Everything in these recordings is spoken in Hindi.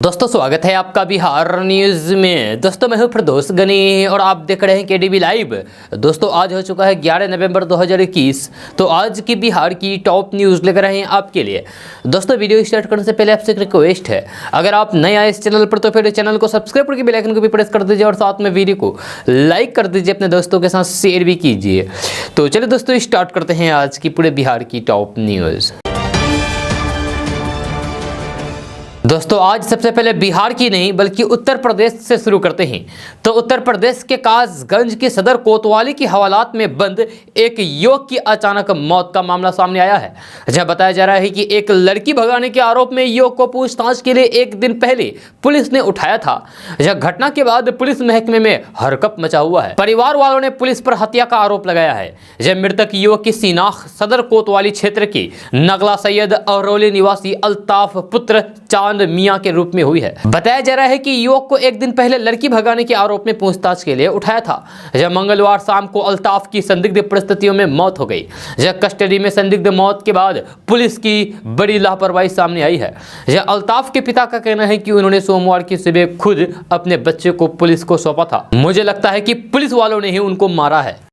दोस्तों स्वागत है आपका बिहार न्यूज़ में। दोस्तों मैं हूं फिरदौस गनी और आप देख रहे हैं केडीबी लाइव। दोस्तों आज हो चुका है 11 नवंबर 2021। तो आज की बिहार की टॉप न्यूज़ लेकर आए हैं आपके लिए। दोस्तों वीडियो स्टार्ट करने से पहले आपसे एक रिक्वेस्ट है, अगर आप नए आए इस चैनल पर तो फिर चैनल को सब्सक्राइब करके बेल आइकन को भी प्रेस कर दीजिए और साथ में वीडियो को लाइक कर दीजिए, अपने दोस्तों के साथ शेयर भी कीजिए। तो चलिए दोस्तों स्टार्ट करते हैं आज की पूरे बिहार की टॉप न्यूज़। दोस्तों आज सबसे पहले बिहार की नहीं बल्कि उत्तर प्रदेश से शुरू करते हैं। तो उत्तर प्रदेश के कासगंज के सदर कोतवाली की हवालात में बंद एक युवक की अचानक मौत का मामला सामने आया है। जहां बताया जा रहा है कि एक लड़की भगाने के आरोप में युवक को पूछताछ के लिए एक दिन पहले पुलिस ने उठाया था। यह घटना के बाद पुलिस महकमे में हरकंप मचा हुआ है। परिवार वालों ने पुलिस पर हत्या का आरोप लगाया है। जब मृतक युवक की शिनाख्त सदर कोतवाली क्षेत्र के नगला सैयद अरौली निवासी अल्ताफ पुत्र चांद मियां के रूप में हुई है। बताया जा रहा है कि युवक को एक दिन पहले लड़की भगाने के आरोप में पूछताछ के लिए उठाया था। जब मंगलवार शाम को अल्ताफ की संदिग्ध परिस्थितियों में मौत हो गई। जब कस्टडी में संदिग्ध मौत के बाद पुलिस की बड़ी लापरवाही सामने आई है। यह अल्ताफ के पिता का कहना है कि उन्होंने सोमवार की सुबह खुद अपने बच्चे को पुलिस को सौंपा था। मुझे लगता है कि पुलिस वालों ने ही उनको मारा है।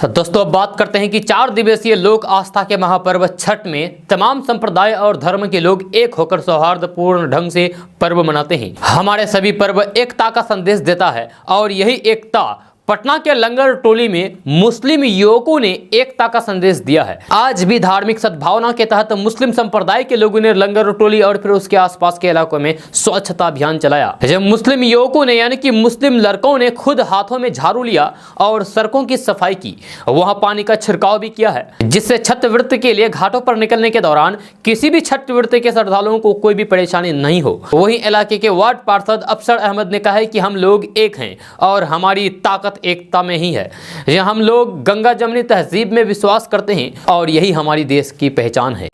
दोस्तों अब बात करते हैं कि 4 दिवसीय लोक आस्था के महापर्व छठ में तमाम संप्रदाय और धर्म के लोग एक होकर सौहार्दपूर्ण ढंग से पर्व मनाते हैं। हमारे सभी पर्व एकता का संदेश देता है और यही एकता पटना के लंगर टोली में मुस्लिम युवकों ने एकता का संदेश दिया है। आज भी धार्मिक सद्भावना के तहत मुस्लिम संप्रदाय के लोगों ने लंगर टोली और फिर उसके आसपास के इलाकों में स्वच्छता अभियान चलाया। जब मुस्लिम युवकों ने यानी कि मुस्लिम लड़कों ने खुद हाथों में झाड़ू लिया और सड़कों की सफाई की, वहां पानी का छिड़काव भी किया है, जिससे छठ व्रत के लिए घाटों पर निकलने के दौरान किसी भी छठ व्रत के श्रद्धालुओं को कोई भी परेशानी नहीं हो। वहीं इलाके के वार्ड पार्षद अफसर अहमद ने कहा है कि हम लोग एक हैं और हमारी ताकत एकता में ही है। यह हम लोग गंगा जमनी तहजीब में विश्वास करते हैं और यही हमारी देश की पहचान है।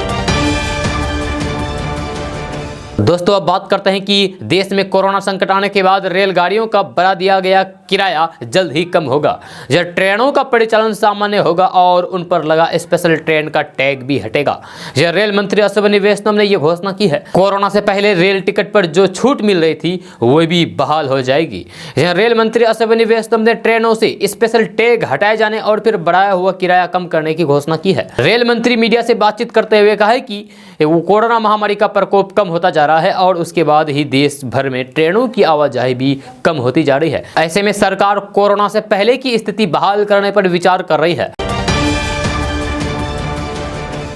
दोस्तों अब बात करते हैं कि देश में कोरोना संकट आने के बाद रेलगाड़ियों का बढ़ा दिया गया किराया जल्द ही कम होगा। यह ट्रेनों का परिचालन सामान्य होगा और उन पर लगा स्पेशल ट्रेन का टैग भी हटेगा। यह रेल मंत्री अश्विनी वैष्णव ने यह घोषणा की है। कोरोना से पहले रेल टिकट पर जो छूट मिल रही थी वो भी बहाल हो जाएगी। यह रेल मंत्री अश्विनी वैष्णव ने ट्रेनों से स्पेशल टैग हटाए जाने और फिर बढ़ाया हुआ किराया कम करने की घोषणा की है। रेल मंत्री मीडिया से बातचीत करते हुए कहा है कि कोरोना महामारी का प्रकोप कम होता जा रहा है और उसके बाद ही देश भर में ट्रेनों की आवाजाही भी कम होती जा रही है। ऐसे में सरकार कोरोना से पहले की स्थिति बहाल करने पर विचार कर रही है।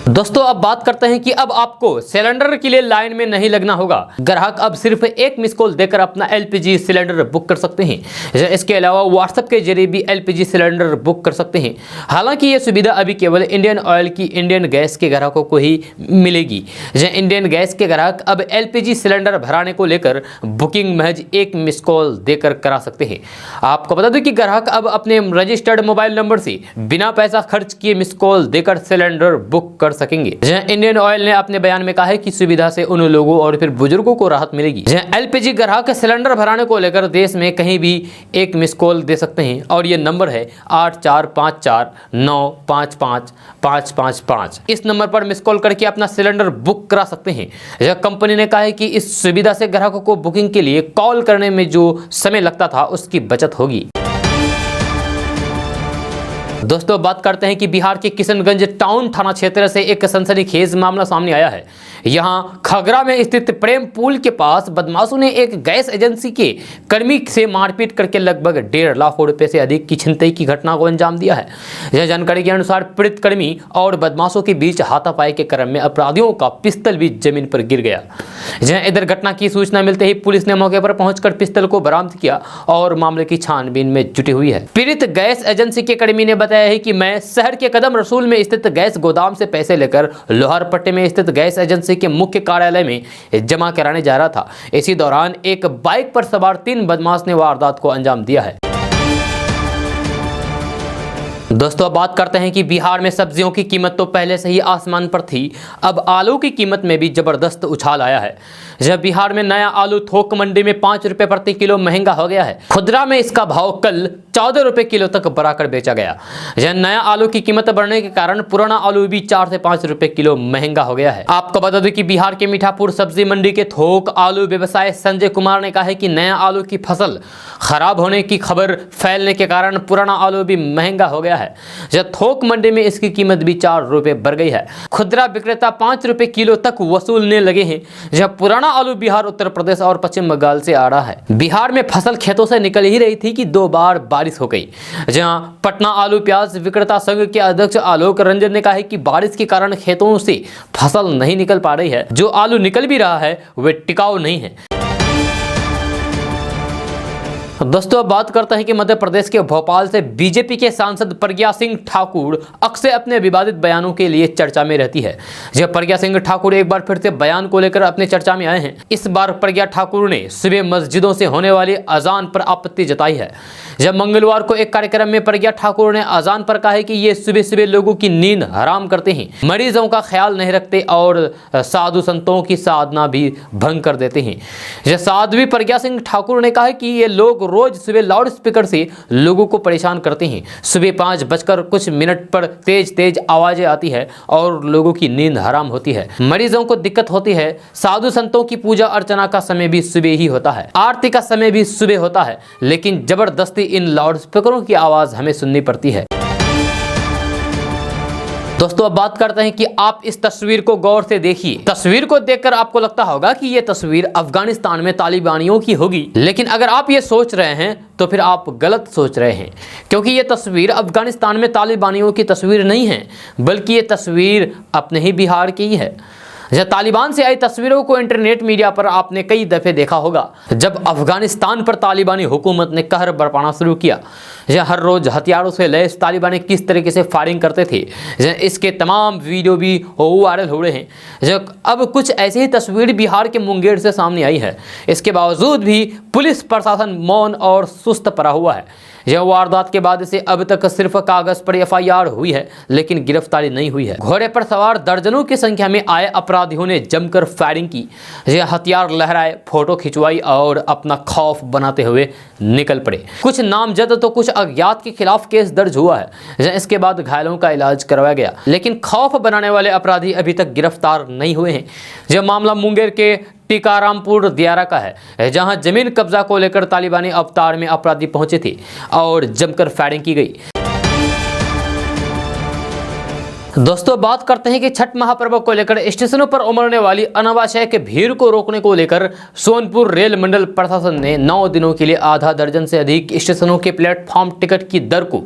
दोस्तों अब बात करते हैं कि अब आपको सिलेंडर के लिए लाइन में नहीं लगना होगा। ग्राहक अब सिर्फ एक मिस कॉल देकर अपना एलपीजी सिलेंडर बुक कर सकते हैं। इसके अलावा व्हाट्सएप के जरिए भी एलपीजी सिलेंडर बुक कर सकते हैं। हालांकि यह सुविधा अभी केवल इंडियन ऑयल की इंडियन गैस के ग्राहकों को ही मिलेगी। इंडियन गैस के ग्राहक अब एलपीजी सिलेंडर भराने को लेकर बुकिंग महज एक मिस कॉल देकर करा सकते हैं। आपको बता दें कि ग्राहक अब अपने रजिस्टर्ड मोबाइल नंबर से बिना पैसा खर्च किए मिस कॉल देकर सिलेंडर बुक कर सकेंगे। इंडियन ऑयल ने अपने बयान में कहा है कि सुविधा से उन लोगों और फिर बुजुर्गों को राहत मिलेगी। एलपीजी ग्राहक सिलेंडर भराने को लेकर देश में कहीं भी एक मिस कॉल दे सकते हैं और ये नंबर है 8454955555। इस नंबर पर मिस कॉल करके अपना सिलेंडर बुक करा सकते हैं। यह कंपनी ने कहा है कि इस सुविधा से ग्राहकों को बुकिंग के लिए कॉल करने में जो समय लगता था उसकी बचत होगी। दोस्तों बात करते हैं कि बिहार के किशनगंज टाउन थाना क्षेत्र से एक सनसनीखेज मामला सामने आया है। यहां खगरा में स्थित प्रेम पुल के पास बदमाशों ने एक गैस एजेंसी के कर्मी से मारपीट करके लगभग 1.5 लाख रुपए से अधिक की छिनतई की घटना को अंजाम दिया है। यह जानकारी के अनुसार पीड़ित कर्मी और बदमाशों के बीच हाथापाई के क्रम में अपराधियों का पिस्तल भी जमीन पर गिर गया। इधर घटना की सूचना मिलते ही पुलिस ने मौके पर पहुंचकर पिस्तल को बरामद किया और मामले की छानबीन में जुटी हुई है। पीड़ित गैस एजेंसी के कर्मी ने बताया है कि मैं शहर के कदम रसूल में स्थित गैस गोदाम से पैसे लेकर लोहारपट्टी में स्थित गैस एजेंसी के मुख्य कार्यालय में जमा कराने जा रहा था। इसी दौरान एक बाइक पर सवार 3 बदमाश ने वारदात को अंजाम दिया है। दोस्तों अब बात करते हैं कि बिहार में सब्जियों की कीमत तो पहले से ही आसमान पर थी, अब आलू की कीमत में भी जबरदस्त उछाल आया है। जब बिहार में नया आलू थोक मंडी में 5 रुपए प्रति किलो महंगा हो गया है। खुदरा में इसका भाव कल 14 रुपए किलो तक बढ़ाकर बेचा गया। यह नया आलू की कीमत बढ़ने के कारण पुराना आलू भी 4 से 5 रुपए किलो महंगा हो गया है। आपको बता दें कि बिहार के मीठापुर सब्जी मंडी के थोक आलू व्यवसायी संजय कुमार ने कहा है कि नया आलू की फसल खराब होने की खबर फैलने के कारण पुराना आलू भी महंगा हो गया है। जब थोक मंडी में इसकी कीमत भी 4 रुपए बढ़ गई है। खुदरा विक्रेता 5 रुपए किलो तक वसूलने लगे हैं। जब पुराना आलू बिहार, उत्तर प्रदेश और पश्चिम बंगाल से आ रहा है। बिहार में फसल खेतों से निकल ही रही थी कि 2 बार बारिश हो गई। जहां पटना आलू प्याज विक्रेता संघ के अध्यक्ष आलोक रंजन ने कहा है कि बारिश के कारण खेतों से फसल नहीं निकल पा रही है। जो आलू निकल भी रहा है वे टिकाऊ नहीं है। दोस्तों अब बात करते हैं कि मध्य प्रदेश के भोपाल से बीजेपी के सांसद प्रज्ञा सिंह ठाकुर अक्सर अपने विवादित बयानों के लिए चर्चा में रहती है। जब प्रज्ञा सिंह ठाकुर एक बार फिर से बयान को लेकर अपने चर्चा में आए हैं। इस बार प्रज्ञा ठाकुर ने सुबह मस्जिदों से होने वाली अजान पर आपत्ति जताई है। जब मंगलवार को एक कार्यक्रम में प्रज्ञा ठाकुर ने अजान पर कहा है कि ये सुबह सुबह लोगों की नींद हराम करते हैं, मरीजों का ख्याल नहीं रखते और साधु संतों की साधना भी भंग कर देते हैं। यह साध्वी प्रज्ञा सिंह ठाकुर ने कहा कि ये लोग रोज सुबह लाउड स्पीकर से लोगों को परेशान करते हैं। सुबह 5:00 पर तेज आवाजें आती है और लोगों की नींद हराम होती है, मरीजों को दिक्कत होती है। साधु संतों की पूजा अर्चना का समय भी सुबह ही होता है, आरती का समय भी सुबह होता है, लेकिन जबरदस्ती इन लाउड स्पीकरों की आवाज हमें सुननी पड़ती है। दोस्तों अब बात करते हैं कि आप इस तस्वीर को गौर से देखिए। तस्वीर को देखकर आपको लगता होगा कि यह तस्वीर अफगानिस्तान में तालिबानियों की होगी, लेकिन अगर आप ये सोच रहे हैं तो फिर आप गलत सोच रहे हैं, क्योंकि ये तस्वीर अफगानिस्तान में तालिबानियों की तस्वीर नहीं है, बल्कि ये तस्वीर अपने ही बिहार की ही है। जब तालिबान से आई तस्वीरों को इंटरनेट मीडिया पर आपने कई दफे देखा होगा। जब अफगानिस्तान पर तालिबानी हुकूमत ने कहर बरपाना शुरू किया, यह हर रोज हथियारों से लैस तालिबानी किस तरीके से फायरिंग करते थे, इसके तमाम वीडियो भी वायरल हो रहे हैं। जब अब कुछ ऐसी ही तस्वीर बिहार के मुंगेर से सामने आई है। इसके बावजूद भी पुलिस प्रशासन मौन और सुस्त पड़ा हुआ है। यह वारदात के बाद से अब तक सिर्फ कागज पर FIR हुई है, लेकिन गिरफ्तारी नहीं हुई है। घोड़े पर सवार दर्जनों की संख्या में आए अपराधियों ने जमकर फायरिंग की। यह हथियार लहराए, फोटो खिंचवाई और अपना खौफ बनाते हुए निकल पड़े। कुछ नामजद तो कुछ अज्ञात के खिलाफ केस दर्ज हुआ है। इसके बाद घायलों का इलाज करवाया गया, लेकिन खौफ बनाने वाले अपराधी अभी तक गिरफ्तार नहीं हुए हैं। यह मामला मुंगेर के टीकारामपुर दियारा का है, जहां जमीन कब्जा को लेकर तालिबानी अवतार में अपराधी पहुंचे थे और जमकर फायरिंग की गई। दोस्तों बात करते हैं कि छठ महापर्व को लेकर स्टेशनों पर उमड़ने वाली अनावश्यक भीड़ को रोकने को लेकर सोनपुर रेल मंडल प्रशासन ने 9 दिनों के लिए आधा दर्जन से अधिक स्टेशनों के प्लेटफॉर्म टिकट की दर को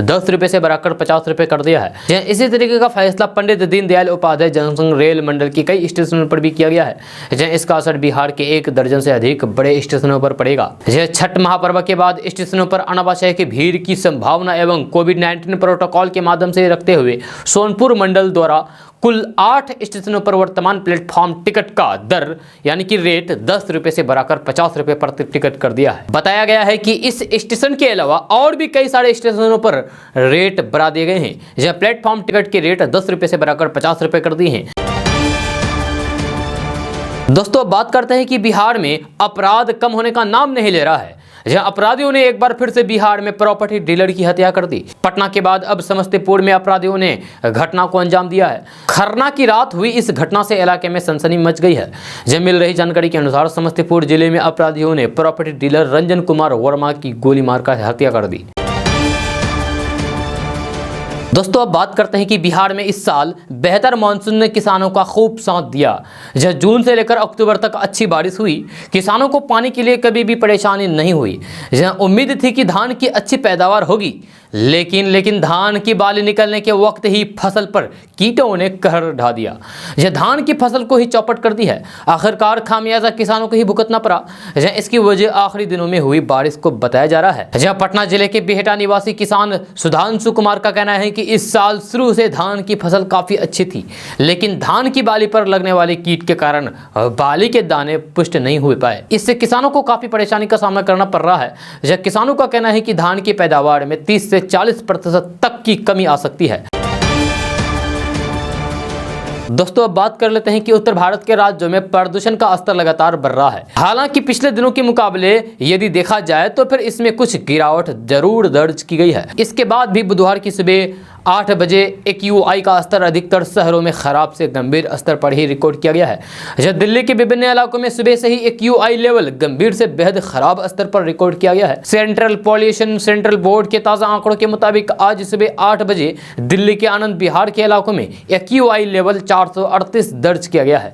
10 रुपए से बढ़ाकर 50 रुपए कर दिया है। इसी तरीके का फैसला पंडित दीनदयाल उपाध्याय जनसंघ रेल मंडल के कई स्टेशनों पर भी किया गया है। इसका असर बिहार के 1 दर्जन से अधिक बड़े स्टेशनों पर पड़ेगा। छठ महापर्व के बाद स्टेशनों पर अनावश्यक भीड़ की संभावना एवं कोविड-19 प्रोटोकॉल के माध्यम से रखते हुए सोनपुर मंडल द्वारा कुल 8 स्टेशनों पर वर्तमान प्लेटफॉर्म टिकट का दर यानी कि रेट 10 रुपए से बढ़ाकर 50 रुपए प्रति टिकट कर दिया है। बताया गया है कि इस स्टेशन के अलावा और भी कई सारे स्टेशनों पर रेट बढ़ा दिए गए हैं। यह प्लेटफॉर्म टिकट के रेट 10 रुपए से बढ़ाकर 50 रुपए कर दिए हैं। दोस्तों बात करते हैं कि बिहार में अपराध कम होने का नाम नहीं ले रहा है। जहां अपराधियों ने एक बार फिर से बिहार में प्रॉपर्टी डीलर की हत्या कर दी। पटना के बाद अब समस्तीपुर में अपराधियों ने घटना को अंजाम दिया है। खरना की रात हुई इस घटना से इलाके में सनसनी मच गई है। जब मिल रही जानकारी के अनुसार समस्तीपुर जिले में अपराधियों ने प्रॉपर्टी डीलर रंजन कुमार वर्मा की गोली मारकर हत्या कर दी। दोस्तों अब बात करते हैं कि बिहार में इस साल बेहतर मानसून ने किसानों का खूब साथ दिया। जब जून से लेकर अक्टूबर तक अच्छी बारिश हुई, किसानों को पानी के लिए कभी भी परेशानी नहीं हुई। जहाँ उम्मीद थी कि धान की अच्छी पैदावार होगी, लेकिन धान की बाली निकलने के वक्त ही फसल पर कीटों ने कहर ढा दिया। यह धान की फसल को ही चौपट कर दी है। आखिरकार खामियाजा किसानों को ही भुगतना पड़ा। इसकी वजह आखिरी दिनों में हुई बारिश को बताया जा रहा है। जहाँ पटना जिले के बिहटा निवासी किसान सुधांशु कुमार का कहना है कि इस साल शुरू से धान की फसल काफी अच्छी थी, लेकिन धान की बाली पर लगने वाले कीट के कारण बाली के दाने पुष्ट नहीं हो पाए। इससे किसानों को काफी परेशानी का सामना करना पड़ रहा है। यह किसानों का कहना है कि धान की पैदावार में 30 से 40% तक की कमी आ सकती है। दोस्तों अब बात कर लेते हैं कि उत्तर भारत के राज्यों में प्रदूषण का स्तर लगातार बढ़ रहा है। हालांकि पिछले दिनों के मुकाबले यदि देखा जाए तो फिर इसमें कुछ गिरावट जरूर दर्ज की गई है। इसके बाद भी बुधवार की सुबह 8 बजे AQI का स्तर अधिकतर शहरों में खराब से गंभीर स्तर पर ही रिकॉर्ड किया गया है। जब दिल्ली के विभिन्न इलाकों में सुबह से ही AQI लेवल गंभीर से बेहद खराब स्तर पर रिकॉर्ड किया गया है। सेंट्रल पॉल्यूशन सेंट्रल बोर्ड के ताजा आंकड़ों के मुताबिक आज सुबह 8 बजे दिल्ली के आनंद विहार के इलाकों में AQI लेवल 438 दर्ज किया गया है।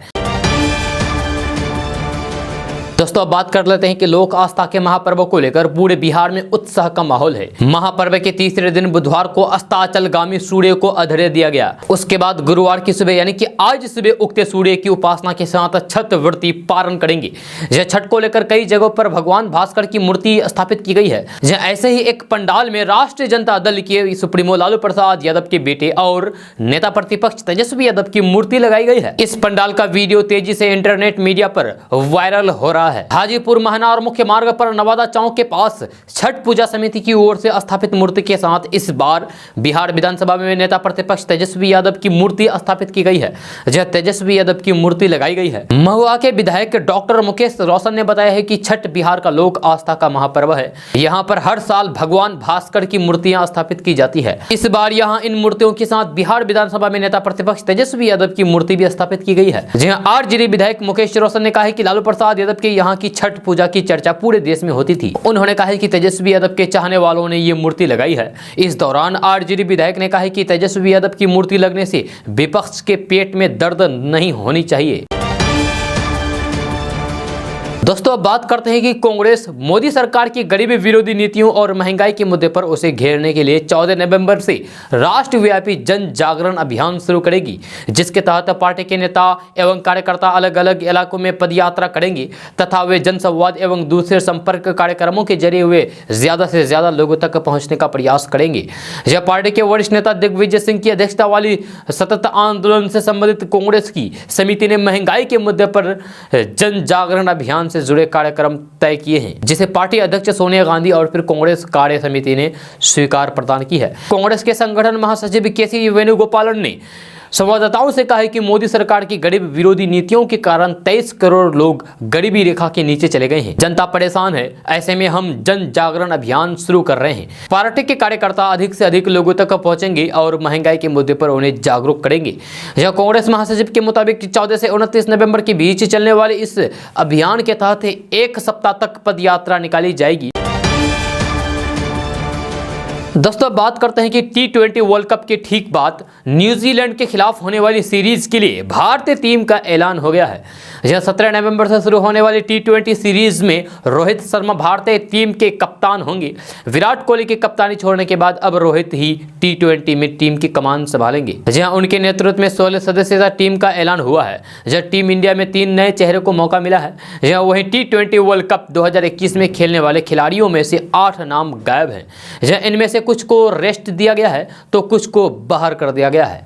दोस्तों अब बात कर लेते हैं कि लोक आस्था के महापर्व को लेकर पूरे बिहार में उत्साह का माहौल है। महापर्व के तीसरे दिन बुधवार को अस्ताचलगामी सूर्य को अर्घ्य दिया गया। उसके बाद गुरुवार की सुबह यानी कि आज सुबह उगते सूर्य की उपासना के साथ छठ व्रती पारण करेंगे। यह छठ को लेकर कई जगहों पर भगवान भास्कर की मूर्ति स्थापित की गई है। ऐसे ही एक पंडाल में राष्ट्रीय जनता दल के सुप्रीमो लालू प्रसाद यादव के बेटे और नेता प्रतिपक्ष तेजस्वी यादव की मूर्ति लगाई गई है। इस पंडाल का वीडियो तेजी से इंटरनेट मीडिया पर वायरल हो रहा है। हाजीपुर महना और मुख्य मार्ग पर नवादा चौक के पास छठ पूजा समिति की ओर से स्थापित मूर्ति के साथ इस बार बिहार विधानसभा में नेता प्रतिपक्ष तेजस्वी यादव की मूर्ति स्थापित की गई है। जहां तेजस्वी यादव की मूर्ति लगाई गई है। महुआ के विधायक डॉक्टर मुकेश रोशन ने बताया है कि छठ बिहार का लोक आस्था का महापर्व है। यहाँ पर हर साल भगवान भास्कर की मूर्तियां स्थापित की जाती है। इस बार यहाँ इन मूर्तियों के साथ बिहार विधानसभा में नेता प्रतिपक्ष तेजस्वी यादव की मूर्ति भी स्थापित की गई है। जहाँ आरजेडी विधायक मुकेश रोशन ने कहा है कि लालू प्रसाद यादव के यहाँ की छठ पूजा की चर्चा पूरे देश में होती थी। उन्होंने कहा कि तेजस्वी यादव के चाहने वालों ने ये मूर्ति लगाई है। इस दौरान आरजेडी विधायक ने कहा कि तेजस्वी यादव की मूर्ति लगने से विपक्ष के पेट में दर्द नहीं होनी चाहिए। दोस्तों अब बात करते हैं कि कांग्रेस मोदी सरकार की गरीबी विरोधी नीतियों और महंगाई के मुद्दे पर उसे घेरने के लिए 14 नवंबर से राष्ट्रव्यापी जन जागरण अभियान शुरू करेगी, जिसके तहत पार्टी के नेता एवं कार्यकर्ता अलग अलग इलाकों में पदयात्रा करेंगे तथा वे जनसंवाद एवं दूसरे संपर्क कार्यक्रमों के जरिए वे ज्यादा से ज्यादा लोगों तक पहुंचने का प्रयास करेंगे। यह पार्टी के वरिष्ठ नेता दिग्विजय सिंह की अध्यक्षता वाली सतत आंदोलन से संबंधित कांग्रेस की समिति ने महंगाई के मुद्दे पर जन जागरण अभियान से जुड़े कार्यक्रम तय किए हैं, जिसे पार्टी अध्यक्ष सोनिया गांधी और फिर कांग्रेस कार्य समिति ने स्वीकार प्रदान की है। कांग्रेस के संगठन महासचिव के वेणुगोपालन ने संवाददाताओं से कहा है कि मोदी सरकार की गरीब विरोधी नीतियों के कारण 23 करोड़ लोग गरीबी रेखा के नीचे चले गए हैं। जनता परेशान है, ऐसे में हम जन जागरण अभियान शुरू कर रहे हैं। पार्टी के कार्यकर्ता अधिक से अधिक लोगों तक पहुंचेंगे और महंगाई के मुद्दे पर उन्हें जागरूक करेंगे। यह कांग्रेस महासचिव के मुताबिक 14 से 29 नवंबर के बीच चलने वाले इस अभियान के तहत 1 सप्ताह तक पदयात्रा निकाली जाएगी। दोस्तों बात करते हैं कि T20 वर्ल्ड कप के ठीक बाद न्यूजीलैंड के खिलाफ होने वाली सीरीज के लिए भारतीय टीम का ऐलान हो गया है। यह 17 नवंबर से शुरू होने वाली T20 सीरीज में रोहित शर्मा भारतीय टीम के कप्तान होंगे। विराट कोहली की कप्तानी छोड़ने के बाद अब रोहित ही T20 में टीम की कमान संभालेंगे। जहां उनके नेतृत्व में 16 सदस्यता टीम का ऐलान हुआ है। जहां टीम इंडिया में 3 नए चेहरे को मौका मिला है। जहां वहीं T20 वर्ल्ड कप 2021 में खेलने वाले खिलाड़ियों में से 8 नाम गायब हैं। जहां इनमें से कुछ को रेस्ट दिया गया है तो कुछ को बाहर कर दिया गया है।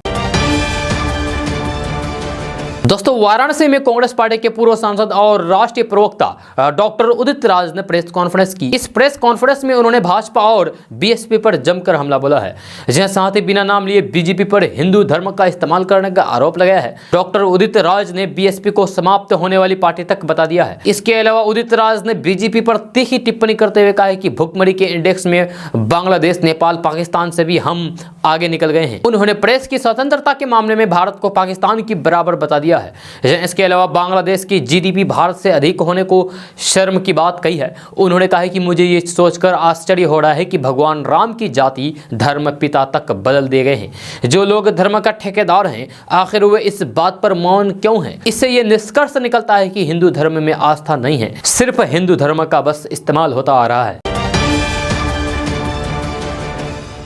दोस्तों वाराणसी में कांग्रेस पार्टी के पूर्व सांसद और राष्ट्रीय प्रवक्ता डॉक्टर उदित राज ने प्रेस कॉन्फ्रेंस की। इस प्रेस कॉन्फ्रेंस में उन्होंने भाजपा और बीएसपी पर जमकर हमला बोला है। जहां साथ ही बिना नाम लिए बीजेपी पर हिंदू धर्म का इस्तेमाल करने का आरोप लगाया है। डॉक्टर उदित राज ने बीएसपी को समाप्त होने वाली पार्टी तक बता दिया है। इसके अलावा उदित राज ने बीजेपी पर तीखी टिप्पणी करते हुए कहा है कि भुखमरी के इंडेक्स में बांग्लादेश, नेपाल, पाकिस्तान से भी हम आगे निकल गए हैं। उन्होंने प्रेस की स्वतंत्रता के मामले में भारत को पाकिस्तान की बराबर बता दिया है। इसके अलावा बांग्लादेश की जीडीपी भारत से अधिक होने को शर्म की बात कही है। उन्होंने कहा है कि मुझे ये सोचकर आश्चर्य हो रहा है कि भगवान राम की जाति धर्म पिता तक बदल दिए गए हैं। जो लोग धर्म का ठेकेदार हैं, आखिर वे इस बात पर मौन क्यों हैं? इससे ये निष्कर्ष निकलता है कि हिंदू धर्म में आस्था नहीं है, सिर्फ हिंदू धर्म का बस इस्तेमाल होता आ रहा है।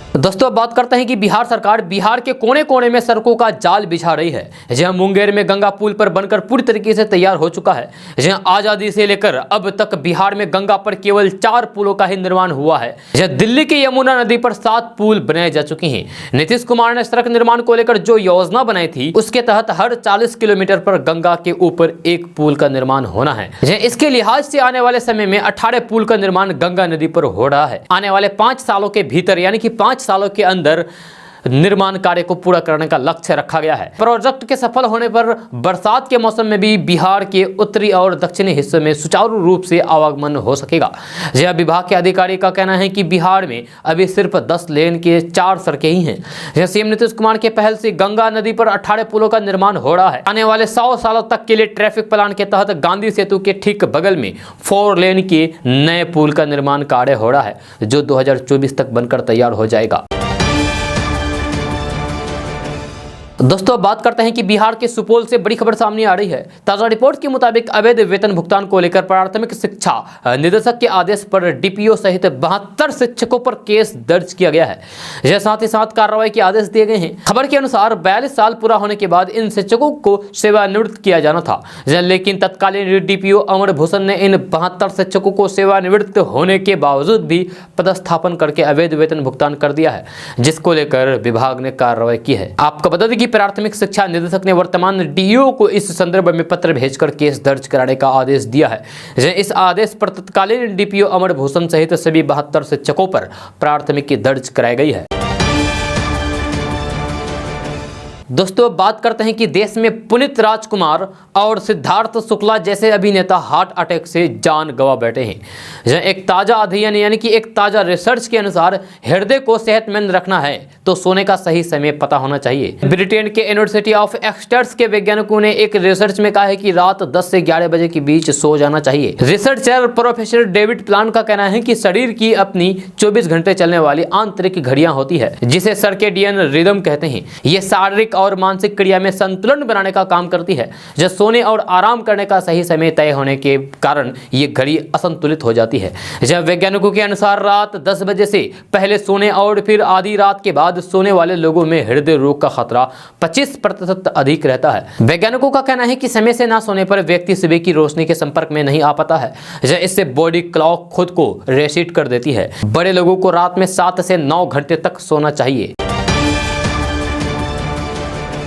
दोस्तों अब बात करते हैं कि बिहार सरकार बिहार के कोने कोने में सड़कों का जाल बिछा रही है। जहां मुंगेर में गंगा पुल पर बनकर पूरी तरीके से तैयार हो चुका है। जहां आजादी से लेकर अब तक बिहार में गंगा पर केवल 4 पुलों का ही निर्माण हुआ है। जहां दिल्ली की यमुना नदी पर 7 पुल बनाए जा चुके हैं। नीतीश कुमार ने सड़क निर्माण को लेकर जो योजना बनाई थी उसके तहत हर 40 किलोमीटर पर गंगा के ऊपर 1 पुल का निर्माण होना है। इसके लिहाज से आने वाले समय में 18 पुल का निर्माण गंगा नदी पर हो रहा है। आने वाले 5 सालों के भीतर यानी कि 5 सालों के अंदर निर्माण कार्य को पूरा करने का लक्ष्य रखा गया है। प्रोजेक्ट के सफल होने पर बरसात के मौसम में भी बिहार के उत्तरी और दक्षिणी हिस्से में सुचारू रूप से आवागमन हो सकेगा। यह विभाग के अधिकारी का कहना है कि बिहार में अभी सिर्फ 10 लेन के 4 सड़कें ही हैं। सीएम नीतीश कुमार के पहल से गंगा नदी पर 18 पुलों का निर्माण हो रहा है। आने वाले 100 सालों तक के लिए ट्रैफिक प्लान के तहत गांधी सेतु के ठीक बगल में 4 लेन के नए पुल का निर्माण कार्य हो रहा है, जो 2024 तक बनकर तैयार हो जाएगा। दोस्तों अब बात करते हैं कि बिहार के सुपौल से बड़ी खबर सामने आ रही है। ताजा रिपोर्ट के मुताबिक अवैध वेतन भुगतान को लेकर प्राथमिक शिक्षा निदेशक के आदेश पर डीपीओ सहित 72 शिक्षकों पर केस दर्ज किया गया है। यह साथ ही साथ कार्रवाई के आदेश दिए गए हैं। खबर के अनुसार 42 साल पूरा होने के बाद इन शिक्षकों को सेवानिवृत्त किया जाना था, लेकिन तत्कालीन डीपीओ अमर भूषण ने इन 72 शिक्षकों को सेवानिवृत्त होने के बावजूद भी पदस्थापन करके अवैध वेतन भुगतान कर दिया है, जिसको लेकर विभाग ने कार्रवाई की है। आपको बता दें कि प्राथमिक शिक्षा निदेशक ने वर्तमान डीईओ को इस संदर्भ में पत्र भेजकर केस दर्ज कराने का आदेश दिया है। इस आदेश पर तत्कालीन डीपीओ अमर भूषण सहित सभी 72 शिक्षकों पर प्राथमिकी दर्ज कराई गई है। दोस्तों बात करते हैं कि देश में पुनीत राजकुमार और सिद्धार्थ शुक्ला जैसे अभिनेता हार्ट अटैक से जान गंवा बैठे हैं। एक ताजा अध्ययन यानी कि एक ताजा रिसर्च के अनुसार हृदय को सेहतमंद रखना है तो सोने का सही समय पता होना चाहिए। ब्रिटेन के यूनिवर्सिटी ऑफ एक्सटर्स के वैज्ञानिकों ने एक रिसर्च में कहा है कि रात 10 से 11 बजे के बीच सो जाना चाहिए। रिसर्चर प्रोफेसर डेविड प्लान का कहना है कि शरीर की अपनी 24 घंटे चलने वाली आंतरिक घड़ियां होती है, जिसे सर्केडियन रिदम कहते हैं। ये शारीरिक और मानसिक क्रिया में संतुलन बनाने का काम करती है। जब सोने और आराम करने का सही समय तय होने के कारण ये घड़ी असंतुलित हो जाती है। जब वैज्ञानिकों के अनुसार रात 10 बजे से पहले सोने और फिर आधी रात के बाद सोने वाले लोगों में हृदय रोग का खतरा 25% अधिक रहता है। वैज्ञानिकों का कहना है कि समय से ना सोने पर व्यक्ति सुबह की रोशनी के संपर्क में नहीं आ पाता है। इससे बॉडी क्लॉक खुद को रीसेट कर देती है। बड़े लोगों को रात में 7 से 9 घंटे तक सोना चाहिए।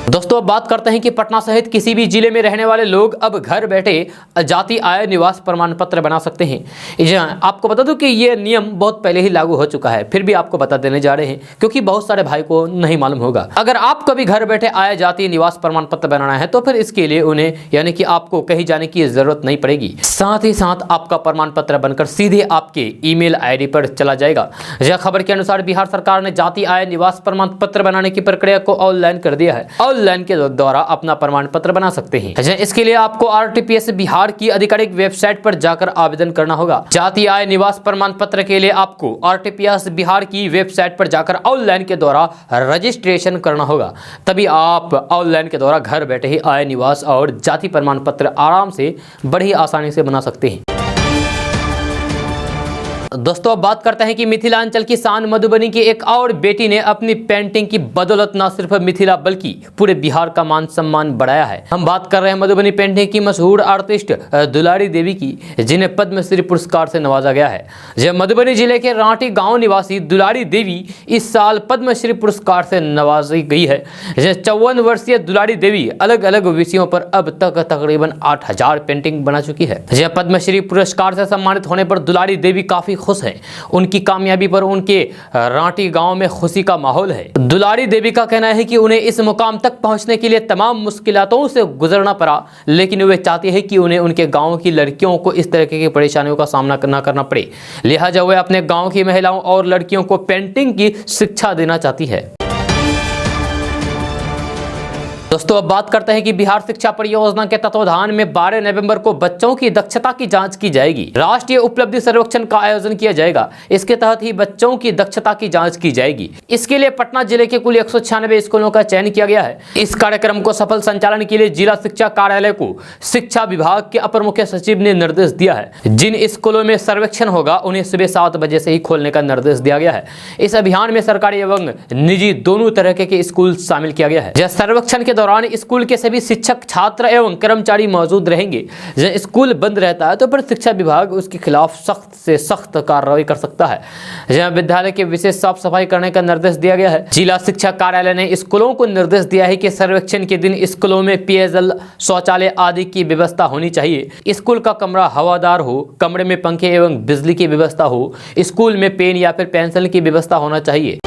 दोस्तों अब बात करते हैं कि पटना सहित किसी भी जिले में रहने वाले लोग अब घर बैठे जाति आय निवास प्रमाण पत्र बना सकते हैं। आपको बता दूं कि ये नियम बहुत पहले ही लागू हो चुका है, फिर भी आपको बता देने जा रहे हैं क्योंकि बहुत सारे भाई को नहीं मालूम होगा। अगर आपको भी घर बैठे आय जाति निवास प्रमाण पत्र बनाना है तो फिर इसके लिए उन्हें यानी कि आपको कहीं जाने की जरूरत नहीं पड़ेगी। साथ ही साथ आपका प्रमाण पत्र बनकर सीधे आपके ईमेल आईडी पर चला जाएगा। यह खबर के अनुसार बिहार सरकार ने जाति आय निवास प्रमाण पत्र बनाने की प्रक्रिया को ऑनलाइन कर दिया है। ऑनलाइन के द्वारा अपना प्रमाण पत्र बना सकते हैं। इसके लिए आपको आरटीपीएस बिहार की आधिकारिक वेबसाइट पर जाकर आवेदन करना होगा। जाति आय निवास प्रमाण पत्र के लिए आपको आरटीपीएस बिहार की वेबसाइट पर जाकर ऑनलाइन के द्वारा रजिस्ट्रेशन करना होगा। तभी आप ऑनलाइन के द्वारा घर बैठे ही आय निवास और जाति प्रमाण पत्र आराम से बड़ी आसानी से बना सकते हैं। दोस्तों अब बात करते हैं कि मिथिलांचल की शान मधुबनी की एक और बेटी ने अपनी पेंटिंग की बदौलत न सिर्फ मिथिला बल्कि पूरे बिहार का मान सम्मान बढ़ाया है। हम बात कर रहे हैं मधुबनी पेंटिंग की मशहूर आर्टिस्ट दुलारी देवी की, जिन्हें पद्मश्री पुरस्कार से नवाजा गया है। जब मधुबनी जिले के रांटी गांव निवासी दुलारी देवी इस साल पद्मश्री पुरस्कार से नवाजी गई है। 54 वर्षीय दुलारी देवी अलग अलग विषयों पर अब तक तकरीबन 8000 पेंटिंग बना चुकी है। पद्मश्री पुरस्कार से सम्मानित होने पर दुलारी देवी काफी खुश हैं। उनकी कामयाबी पर उनके रांटी गांव में खुशी का माहौल है। दुलारी देवी का कहना है कि उन्हें इस मुकाम तक पहुंचने के लिए तमाम मुश्किलातों से गुजरना पड़ा, लेकिन वे चाहते हैं कि उन्हें उनके गांव की लड़कियों को इस तरह की परेशानियों का सामना न करना पड़े। लिहाजा वे अपने गांव की महिलाओं और लड़कियों को पेंटिंग की शिक्षा देना चाहती है। दोस्तों अब बात करते हैं कि बिहार शिक्षा परियोजना के तत्वाधान में 12 नवंबर को बच्चों की दक्षता की जांच की जाएगी। राष्ट्रीय उपलब्धि सर्वेक्षण का आयोजन किया जाएगा। इसके तहत ही बच्चों की दक्षता की जांच की जाएगी। इसके लिए पटना जिले के कुल 196 स्कूलों का चयन किया गया है। इस कार्यक्रम को सफल संचालन के लिए जिला शिक्षा कार्यालय को शिक्षा विभाग के अपर मुख्य सचिव ने निर्देश दिया है। जिन स्कूलों में सर्वेक्षण होगा उन्हें सुबह 7 बजे से ही खोलने का निर्देश दिया गया है। इस अभियान में सरकारी एवं निजी दोनों तरह के स्कूल शामिल किया गया है। जब सर्वेक्षण के दौरान स्कूल के सभी शिक्षक, छात्र एवं कर्मचारी मौजूद रहेंगे। जब स्कूल बंद रहता है तो फिर शिक्षा विभाग उसके खिलाफ सख्त से सख्त कार्रवाई कर सकता है। जहां विद्यालय के विशेष साफ सफाई करने का निर्देश दिया गया है। जिला शिक्षा कार्यालय ने स्कूलों को निर्देश दिया है कि सर्वेक्षण के दिन स्कूलों में पेयजल, शौचालय आदि की व्यवस्था होनी चाहिए। स्कूल का कमरा हवादार हो, कमरे में पंखे एवं बिजली की व्यवस्था हो, स्कूल में पेन या फिर पेंसिल की व्यवस्था होना चाहिए।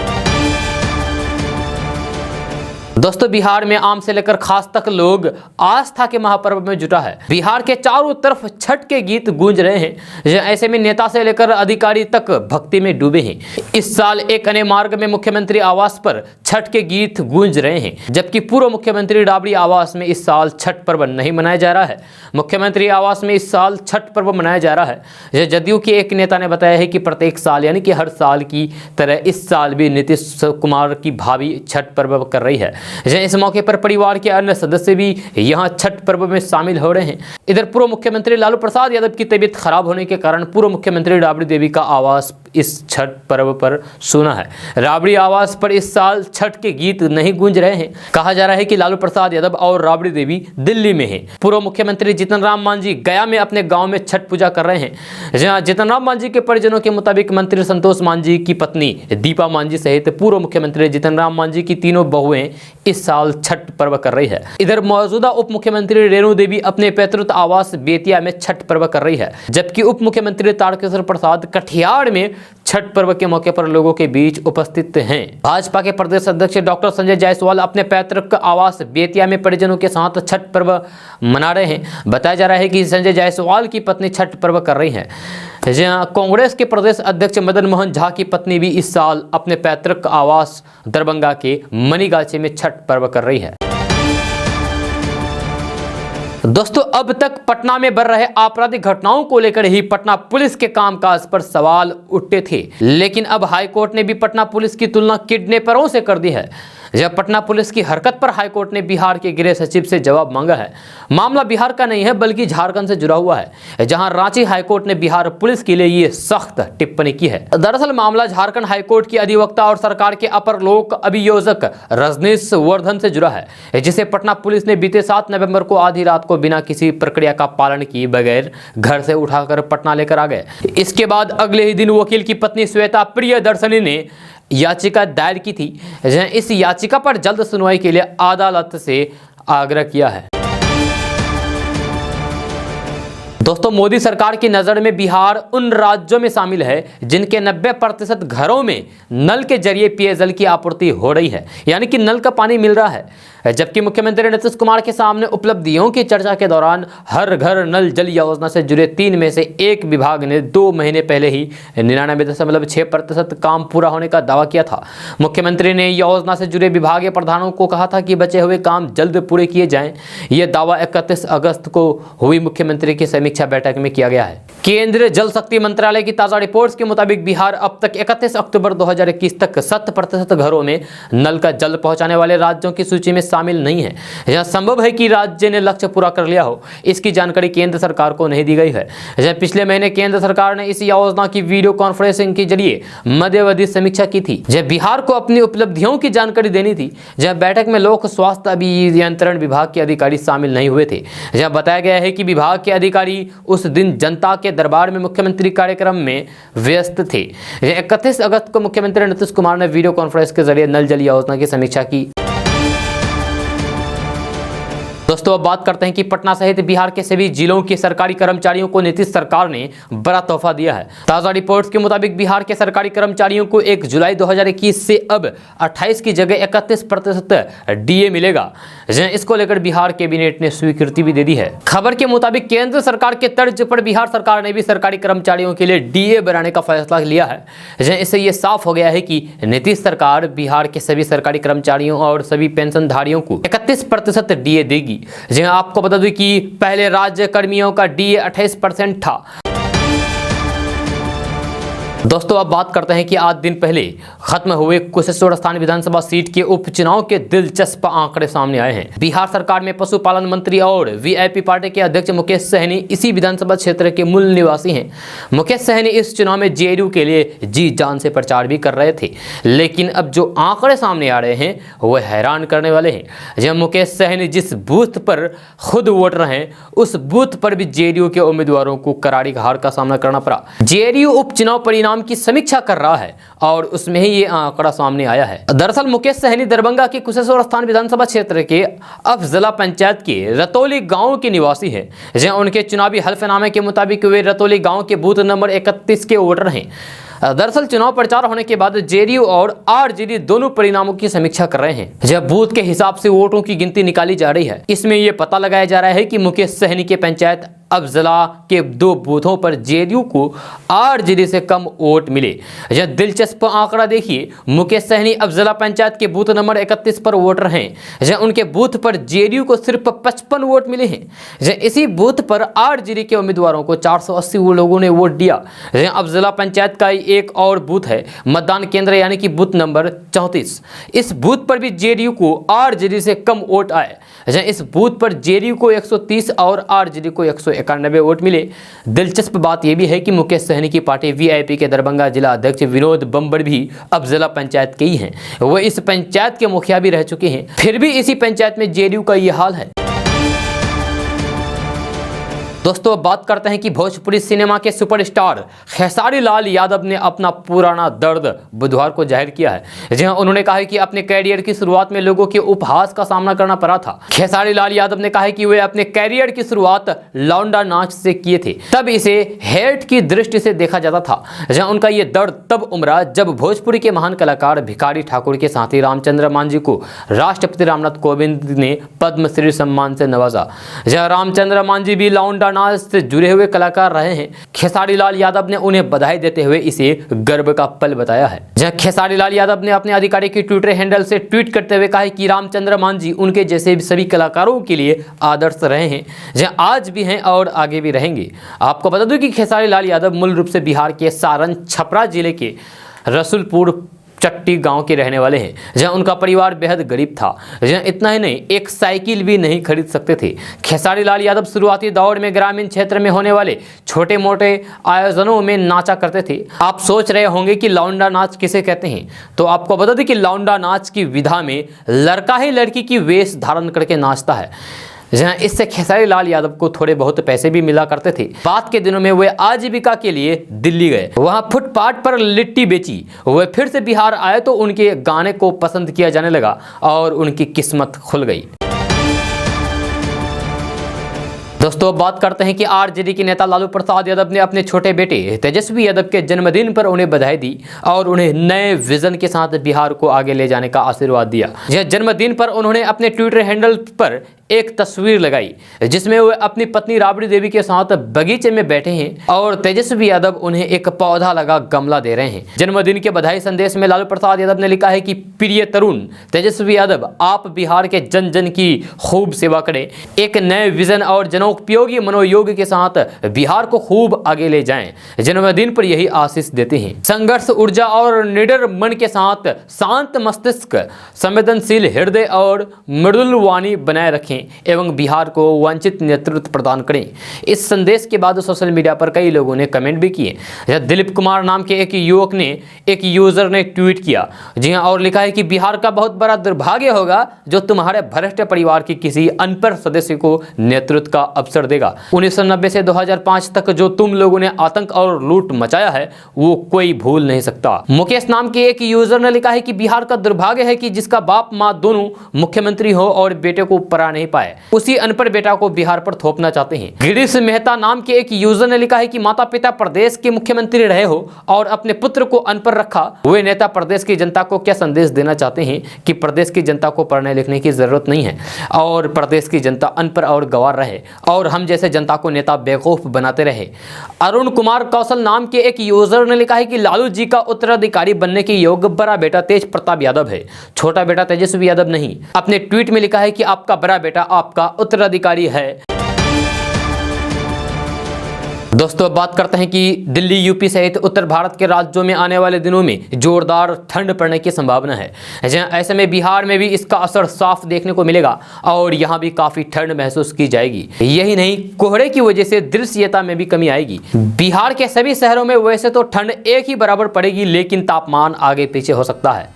दोस्तों बिहार में आम से लेकर खास तक लोग आस्था के महापर्व में जुटा है। बिहार के चारों तरफ छठ के गीत गूंज रहे हैं। ऐसे में नेता से लेकर अधिकारी तक भक्ति में डूबे हैं। इस साल एक अन्य मार्ग में मुख्यमंत्री आवास पर छठ के गीत गूंज रहे हैं, जबकि पूर्व मुख्यमंत्री राबड़ी आवास में इस साल छठ पर्व नहीं मनाया जा रहा है। मुख्यमंत्री आवास में इस साल छठ पर्व मनाया जा रहा है। जदयू के एक नेता ने बताया है कि प्रत्येक साल यानी कि हर साल की तरह इस साल भी नीतीश कुमार की भाभी छठ पर्व कर रही है। इस मौके पर परिवार के अन्य सदस्य भी यहां छठ पर्व में शामिल हो रहे हैं। इधर पूर्व मुख्यमंत्री लालू प्रसाद यादव की तबीयत खराब होने के कारण पूर्व मुख्यमंत्री राबड़ी देवी का आवास इस छठ पर्व पर सूना है। राबड़ी आवास पर इस साल छठ के गीत नहीं गूंज रहे हैं। कहा जा रहा है कि लालू प्रसाद यादव और राबड़ी देवी दिल्ली में हैं। पूर्व मुख्यमंत्री जीतन राम मांझी गया में अपने गांव में छठ पूजा कर रहे हैं। जहां जीतन राम मांझी के परिजनों के मुताबिक मंत्री संतोष मांझी की पत्नी दीपा मांझी सहित पूर्व मुख्यमंत्री जीतन राम मांझी की तीनों बहुएं इस साल छठ पर्व कर रही है। इधर मौजूदा उप मुख्यमंत्री रेणु देवी अपने पैतृक आवास बेतिया में छठ पर्व कर रही है, जबकि उप मुख्यमंत्री तारकेश्वर प्रसाद कटिहार में छठ पर्व के मौके पर लोगों के बीच उपस्थित हैं। भाजपा के प्रदेश अध्यक्ष डॉक्टर संजय जायसवाल अपने पैतृक आवास बेतिया में परिजनों के साथ छठ पर्व मना रहे हैं। बताया जा रहा है कि संजय जायसवाल की पत्नी छठ पर्व कर रही हैं। जहां कांग्रेस के प्रदेश अध्यक्ष मदन मोहन झा की पत्नी भी इस साल अपने पैतृक आवास दरभंगा के मनीगाछी में छठ पर्व कर रही है। दोस्तों अब तक पटना में बढ़ रहे आपराधिक घटनाओं को लेकर ही पटना पुलिस के कामकाज पर सवाल उठते थे, लेकिन अब हाईकोर्ट ने भी पटना पुलिस की तुलना किडनैपरों से कर दी है। जब पटना पुलिस की हरकत पर हाईकोर्ट ने बिहार के गृह सचिव से जवाब मांगा है। मामला बिहार का नहीं है बल्कि झारखंड से जुड़ा हुआ है, जहां रांची हाईकोर्ट ने बिहार पुलिस के लिए ये सख्त टिप्पणी की है। दरअसल मामला झारखंड हाईकोर्ट की अधिवक्ता और सरकार के अपर लोक अभियोजक रजनीश वर्धन से जुड़ा है, जिसे पटना पुलिस ने बीते 7 नवंबर को आधी रात को बिना किसी प्रक्रिया का पालन किए बगैर घर से उठाकर पटना लेकर आ गए। इसके बाद अगले ही दिन वकील की पत्नी श्वेता प्रियदर्शनी ने याचिका दायर की थी। इस याचिका पर जल्द सुनवाई के लिए अदालत से आग्रह किया है। दोस्तों मोदी सरकार की नज़र में बिहार उन राज्यों में शामिल है जिनके 90% घरों में नल के जरिए पेयजल की आपूर्ति हो रही है, यानी कि नल का पानी मिल रहा है। जबकि मुख्यमंत्री नीतीश कुमार के सामने उपलब्धियों की चर्चा के दौरान हर घर नल जल योजना से जुड़े 3 में से 1 विभाग ने 2 महीने पहले ही 99.6% काम पूरा होने का दावा किया था। मुख्यमंत्री ने योजना से जुड़े विभागीय प्रधानों को कहा था कि बचे हुए काम जल्द पूरे किए जाएं। यह दावा 31 अगस्त को हुई मुख्यमंत्री की समीक्षा बैठक में किया गया है। केंद्रीय जल शक्ति मंत्रालय की ताजा रिपोर्ट्स के मुताबिक बिहार अब तक 31 अक्टूबर 2021 तक 100% घरों में नल का जल पहुंचाने वाले राज्यों की सूची में शामिल नहीं है। यह संभव है कि राज्य ने लक्ष्य पूरा कर लिया हो, इसकी जानकारी केंद्र सरकार को नहीं दी गई है। पिछले महीने केंद्र सरकार ने इस योजना की वीडियो कॉन्फ्रेंसिंग के जरिए मध्यावधि समीक्षा की थी, जब बिहार को अपनी उपलब्धियों की जानकारी देनी थी। जब बैठक में लोक स्वास्थ्य अभियंत्रण विभाग के अधिकारी शामिल नहीं हुए थे। जब बताया गया है कि विभाग के अधिकारी उस दिन जनता के दरबार में मुख्यमंत्री कार्यक्रम में व्यस्त थे। 31 अगस्त को मुख्यमंत्री नीतीश कुमार ने वीडियो कॉन्फ्रेंस के जरिए नल जल योजना की समीक्षा की। दोस्तों अब बात करते हैं कि पटना सहित बिहार के सभी जिलों के सरकारी कर्मचारियों को नीतीश सरकार ने बड़ा तोहफा दिया है। ताजा रिपोर्ट्स के मुताबिक बिहार के सरकारी कर्मचारियों को 1 जुलाई 2021 से अब 28 की जगह 31% डीए मिलेगा। इसको लेकर बिहार कैबिनेट ने स्वीकृति भी दे दी है। खबर के मुताबिक केंद्र सरकार के तर्ज पर बिहार सरकार ने भी सरकारी कर्मचारियों के लिए डीए बढ़ाने का फैसला लिया है। इससे ये साफ हो गया है कि नीतीश सरकार बिहार के सभी सरकारी कर्मचारियों और सभी पेंशनधारियों को 31% डीए देगी। जी आपको बता दूं कि पहले राज्य कर्मियों का डीए 28% था। दोस्तों अब बात करते हैं कि आज दिन पहले खत्म हुए कुशेश्वर स्थान विधानसभा सीट के उपचुनाव के दिलचस्प आंकड़े सामने आए हैं। बिहार सरकार में पशुपालन मंत्री और वीआईपी पार्टी के अध्यक्ष मुकेश सहनी इसी विधानसभा क्षेत्र के मूल निवासी हैं। मुकेश सहनी इस चुनाव में जेडीयू के लिए जी जान से प्रचार भी कर रहे थे, लेकिन अब जो आंकड़े सामने आ रहे हैं वो हैरान करने वाले हैं। जब मुकेश सहनी जिस बूथ पर खुद वोट रहे हैं उस बूथ पर भी जेडीयू के उम्मीदवारों को करारी हार का सामना करना पड़ा। जेडीयू उपचुनाव परिणाम की समीक्षा कर रहा है और उसमें ही ये आंकड़ा सामने आया है। दरअसल मुकेश सहनी दरभंगा के कुशेश्वर स्थान विधानसभा क्षेत्र के अफजला पंचायत के रतौली गांव के निवासी हैं। जहां उनके चुनावी हल्फनामे के मुताबिक वे रतौली गांव के बूथ नंबर 31 के वोटर हैं। दरअसल चुनाव प्रचार होने के बाद जेडीयू और आरजेडी दोनों परिणामों की समीक्षा कर रहे हैं। जब बूथ के हिसाब से वोटों की गिनती निकाली जा रही है, इसमें यह पता लगाया जा रहा है कि मुकेश सहनी के पंचायत अफजला के 2 बूथों पर जेडीयू को आरजेडी से कम वोट मिले। यह दिलचस्प आंकड़ा देखिए, मुकेश सहनी अफजला पंचायत के बूथ नंबर 31 पर वोटर हैं। जहां उनके बूथ पर जेडीयू को सिर्फ 55 वोट मिले हैं। जहां इसी बूथ पर आरजेडी के उम्मीदवारों को 480 लोगों ने वोट दिया। जहां अफजला पंचायत का एक और बूथ है मतदान केंद्र यानी कि बूथ नंबर 34। इस बूथ पर भी जेडीयू को आरजेडी से कम वोट आए। जहां इस बूथ पर जेडीयू को 130 और आरजेडी को 191 वोट मिले। दिलचस्प बात यह भी है कि मुकेश सहनी की पार्टी वीआईपी के दरभंगा जिला अध्यक्ष विनोद बम्बर भी अफजला पंचायत के ही हैं। वो इस पंचायत के मुखिया भी रह चुके हैं, फिर भी इसी पंचायत में जेडीयू का यह हाल है। दोस्तों अब बात करते हैं कि भोजपुरी सिनेमा के सुपरस्टार खेसारी लाल यादव ने अपना पुराना दर्द बुधवार को जाहिर किया है। जहां उन्होंने कहा है कि अपने कैरियर की शुरुआत में लोगों के उपहास का सामना करना पड़ा था। खेसारी लाल यादव ने कहा है कि वे अपने कैरियर की शुरुआत लौंडा नाच से किए थे, तब इसे हेट की दृष्टि से देखा जाता था। जहां उनका ये दर्द तब उमड़ा जब भोजपुरी के महान कलाकार भिखारी ठाकुर के साथी रामचंद्र मान जी को राष्ट्रपति रामनाथ कोविंद ने पद्मश्री सम्मान से नवाजा। जहां रामचंद्र मान जी भी लौंडा नाच से जुड़े हुए कलाकार रहे हैं। खेसारी लाल यादव ने उन्हें बधाई देते हुए इसे गर्व का पल बताया है। जहां खेसारी लाल यादव ने अपने आधिकारिक ट्विटर हैंडल से ट्वीट करते हुए कहा है कि रामचंद्र मान जी उनके जैसे सभी कलाकारों के लिए आदर्श रहे हैं, जहां आज भी हैं और आगे भी रहेंगे। आपको बता दूं कि खेसारी लाल यादव मूल रूप से बिहार के सारण छपरा जिले के रसूलपुर चट्टी गांव के रहने वाले हैं। जहां उनका परिवार बेहद गरीब था। जहां इतना ही नहीं, एक साइकिल भी नहीं खरीद सकते थे। खेसारी लाल यादव शुरुआती दौर में ग्रामीण क्षेत्र में होने वाले छोटे मोटे आयोजनों में नाचा करते थे। आप सोच रहे होंगे कि लौंडा नाच किसे कहते हैं, तो आपको बता दें कि लौंडा नाच की विधा में लड़का ही लड़की की वेश धारण करके नाचता है। जहां इससे खेसारी लाल यादव को थोड़े बहुत पैसे भी मिला करते थे। बाद के दिनों में वे आजीविका के लिए दिल्ली गए, वहां फुटपाथ पर लिट्टी बेची। वे फिर से बिहार आए तो उनके गाने को पसंद किया जाने लगा और उनकी किस्मत खुल गई। दोस्तों बात करते हैं कि आरजेडी के नेता लालू प्रसाद यादव ने अपने छोटे बेटे तेजस्वी यादव के जन्मदिन पर उन्हें बधाई दी और उन्हें नए विजन के साथ बिहार को आगे ले जाने का आशीर्वाद दिया। यह जन्मदिन पर उन्होंने अपने ट्विटर हैंडल पर एक तस्वीर लगाई जिसमें वे अपनी पत्नी राबड़ी देवी के साथ बगीचे में बैठे हैं और तेजस्वी यादव उन्हें एक पौधा लगा गमला दे रहे हैं। जन्मदिन के बधाई संदेश में लालू प्रसाद यादव ने लिखा है कि प्रिय तरुण तेजस्वी यादव, आप बिहार के जन जन की खूब सेवा करें, एक नए विजन और जनोपयोगी मनोयोग के साथ बिहार को खूब आगे ले जाएं। जन्मदिन पर यही आशीष देते हैं। संघर्ष ऊर्जा और निडर मन के साथ शांत मस्तिष्क, संवेदनशील हृदय और मृदुल वाणी बनाए रखें एवं बिहार को वांछित नेतृत्व प्रदान करें। इस संदेश के बाद सोशल मीडिया पर कई लोगों ने कमेंट भी किए। दिलीप कुमार नाम के एक युवक ने, एक यूजर ने ट्वीट किया, जी हां, और लिखा है कि बिहार का बहुत बड़ा दुर्भाग्य होगा जो तुम्हारे भ्रष्ट परिवार के किसी अनपढ़ सदस्य को नेतृत्व का अवसर देगा। 1990 से 2005 तक जो तुम लोगों ने आतंक और लूट मचाया है वो कोई भूल नहीं सकता। मुकेश नाम के एक यूजर ने लिखा है कि बिहार का दुर्भाग्य है कि जिसका बाप माँ दोनों मुख्यमंत्री हो और बेटे को पढ़ा नहीं नहीं पाए, उसी अनपढ़ बेटा को बिहार पर थोपना चाहते हैं। गिरीश मेहता नाम के एक यूजर ने लिखा है कि माता पिता प्रदेश के मुख्यमंत्री रहे हो और अपने पुत्र को अनपढ़ रखा, वे नेता प्रदेश की जनता को क्या संदेश देना चाहते हैं कि प्रदेश की जनता को पढ़ने लिखने की जरूरत नहीं है और प्रदेश की जनता अनपढ़ और गंवार रहे और हम जैसे जनता को नेता बेवकूफ बनाते रहे। अरुण कुमार कौशल नाम के एक यूजर ने लिखा है कि लालू जी का उत्तराधिकारी बनने के योग्य बड़ा बेटा तेज प्रताप यादव है, छोटा बेटा तेजस्वी यादव नहीं। अपने ट्वीट में लिखा है कि आपका बड़ा बेटा आपका उत्तराधिकारी है। दोस्तों, अब बात करते हैं कि दिल्ली, यूपी सहित उत्तर भारत के राज्यों में आने वाले दिनों में जोरदार ठंड पड़ने की संभावना है। ऐसे में बिहार में भी इसका असर साफ देखने को मिलेगा और यहां भी काफी ठंड महसूस की जाएगी। यही नहीं, कोहरे की वजह से दृश्यता में भी कमी आएगी। बिहार के सभी शहरों में वैसे तो ठंड एक ही बराबर पड़ेगी, लेकिन तापमान आगे पीछे हो सकता है।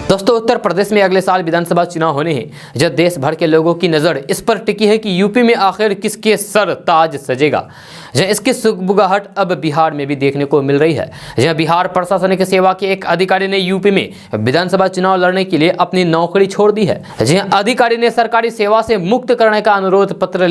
दोस्तों, उत्तर प्रदेश में अगले साल विधानसभा चुनाव होने हैं, जब देश भर के लोगों की नज़र इस पर टिकी है कि यूपी में आखिर किसके सर ताज सजेगा। जहाँ इसकी सुगबुगाहट अब बिहार में भी देखने को मिल रही है। जहाँ बिहार प्रशासनिक सेवा के एक अधिकारी ने यूपी में विधानसभा चुनाव लड़ने के लिए अपनी नौकरी छोड़ दी है। जहाँ अधिकारी ने सरकारी सेवा से मुक्त करने का अनुरोध पत्र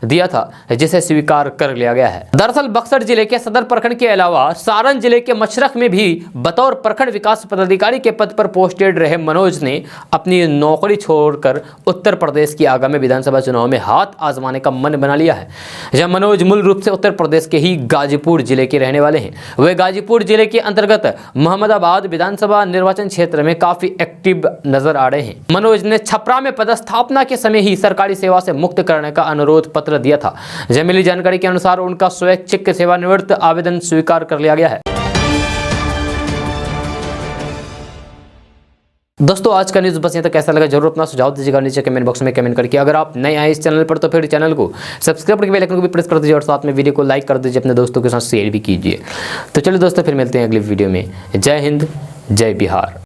दिया था, जिसे स्वीकार कर लिया गया है। दरअसल बक्सर जिले के सदर प्रखंड के अलावा सारण जिले के मशरख में भी बतौर प्रखंड विकास पदाधिकारी के पद पर पोस्टेड रहे मनोज ने अपनी नौकरी छोड़कर उत्तर प्रदेश की आगामी विधानसभा चुनाव में हाथ आजमाने का मन बना लिया है। जहां मनोज मूल रूप से उत्तर प्रदेश के ही गाजीपुर जिले के रहने वाले हैं। वे गाजीपुर जिले के अंतर्गत मोहम्मदाबाद विधानसभा निर्वाचन क्षेत्र में काफी एक्टिव नजर आ रहे हैं। मनोज ने छपरा में पदस्थापना के समय ही सरकारी सेवा से मुक्त करने का अनुरोध पत्र दिया था। जहां मिली जानकारी के अनुसार उनका स्वैच्छिक सेवानिवृत्त आवेदन स्वीकार कर लिया गया है। दोस्तों, आज का न्यूज़ बस यहाँ तक। कैसा लगा जरूर अपना सुझाव दीजिएगा नीचे कमेंट बॉक्स में कमेंट करके। अगर आप नए आए इस चैनल पर तो फिर चैनल को सब्सक्राइब करके बेल आइकन को भी प्रेस कर दीजिए और साथ में वीडियो को लाइक कर दीजिए, अपने दोस्तों के साथ शेयर भी कीजिए। तो चलिए दोस्तों, फिर मिलते हैं अगली वीडियो में। जय हिंद, जय बिहार।